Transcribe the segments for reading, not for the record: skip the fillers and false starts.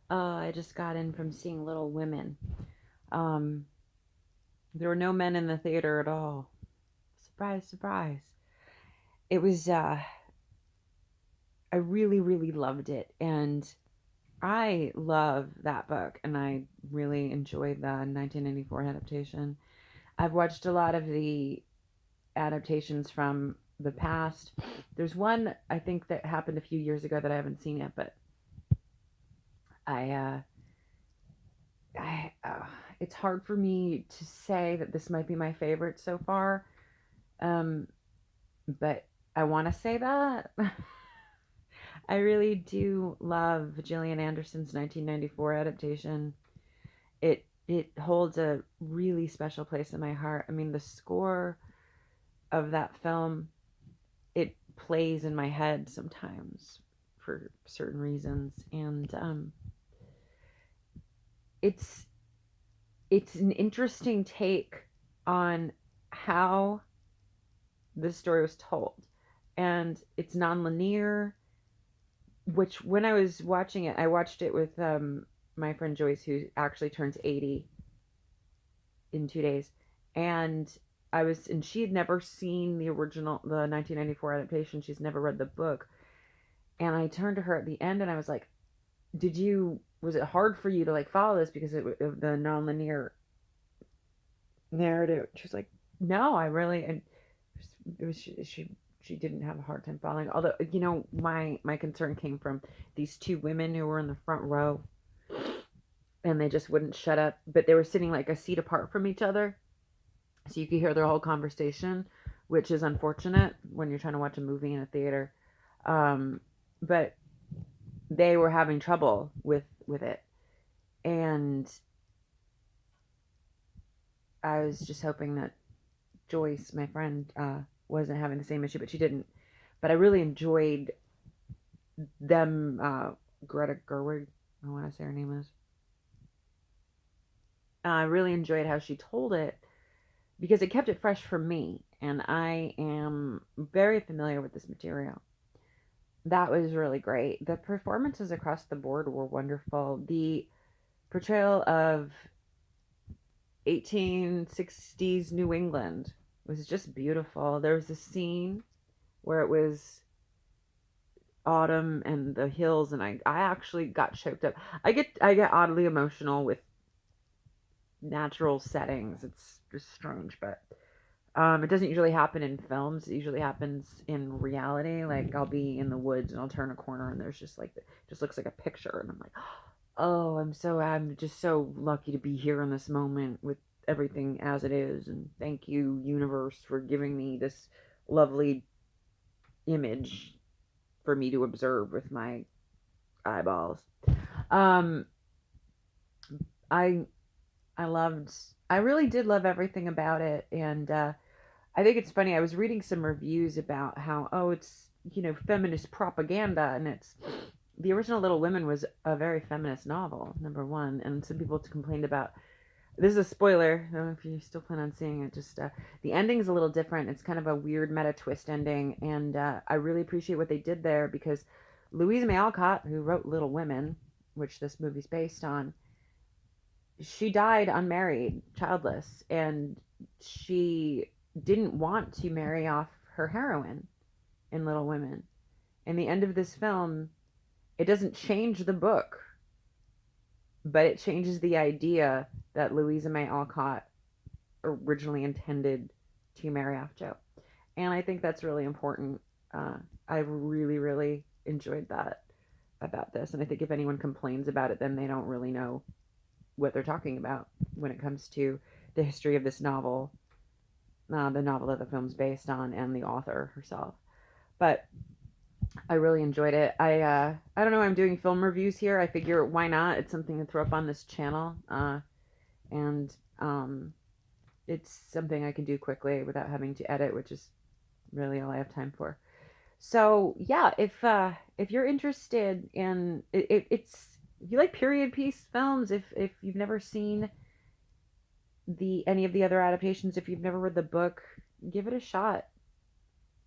I just got in from seeing Little Women. Um, there were no men in the theater at all. Surprise, surprise. It was, I really, really loved it. And I love that book. And I really enjoyed the 1994 adaptation. I've watched a lot of the adaptations from the past. There's one I think that happened a few years ago that I haven't seen yet, but I, uh, I, it's hard for me to say that this might be my favorite so far. Um, but I want to say that I really do love Gillian Anderson's 1994 adaptation. It holds a really special place in my heart. I mean, the score of that film, it plays in my head sometimes for certain reasons, and it's it's an interesting take on how the story was told, and it's nonlinear. Which when I was watching it, I watched it with my friend Joyce, who actually turns 80 in 2 days, and and she had never seen the original, the 1994 adaptation. She's never read the book, and I turned to her at the end, and I was like, "Did you? Was it hard for you to like follow this because of the nonlinear narrative?" She was like, "No, I really." And it was she didn't have a hard time following. Although my concern came from these two women who were in the front row, and they just wouldn't shut up. But they were sitting like a seat apart from each other, so you could hear their whole conversation, which is unfortunate when you're trying to watch a movie in a theater. But they were having trouble with it, and I was just hoping that Joyce, my friend, wasn't having the same issue, but she didn't. But I really enjoyed them. Greta Gerwig, I want to say her name is. I really enjoyed how she told it because it kept it fresh for me, and I am very familiar with this material. That was really great. The performances across the board were wonderful. The portrayal of 1860s New England was just beautiful. There was a scene where it was autumn and the hills, and I actually got choked up. I get oddly emotional with natural settings. It's just strange, but it doesn't usually happen in films. It usually happens in reality. Like I'll be in the woods and I'll turn a corner and there's just like just looks like a picture, and I'm like, oh, I'm just so lucky to be here in this moment with everything as it is, and thank you universe for giving me this lovely image for me to observe with my eyeballs. Um, I I loved I really did love everything about it, and I think it's funny. I was reading some reviews about how, oh, it's feminist propaganda, and it's the original Little Women was a very feminist novel, number one, and some people complained about. This is a spoiler. I don't know if you still plan on seeing it. Just the ending's a little different. It's kind of a weird meta twist ending, and I really appreciate what they did there because Louisa May Alcott, who wrote Little Women, which this movie's based on, she died unmarried, childless, and she didn't want to marry off her heroine in Little Women. In the end of this film, it doesn't change the book, but it changes the idea that Louisa May Alcott originally intended to marry off Joe. And I think that's really important. Uh, I really, really enjoyed that about this. And I think if anyone complains about it, then they don't really know what they're talking about when it comes to the history of this novel, the novel that the film's based on, and the author herself. But I really enjoyed it. I don't know. I'm doing film reviews here. I figure why not? It's something to throw up on this channel, and it's something I can do quickly without having to edit, which is really all I have time for. So yeah, if you're interested in it's if you like period piece films, if you've never seen the any of the other adaptations, if you've never read the book, give it a shot.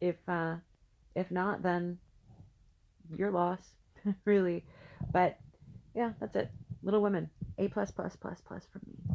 If not, then your loss, really. But Yeah, that's it. Little Women. A plus plus plus plus from me.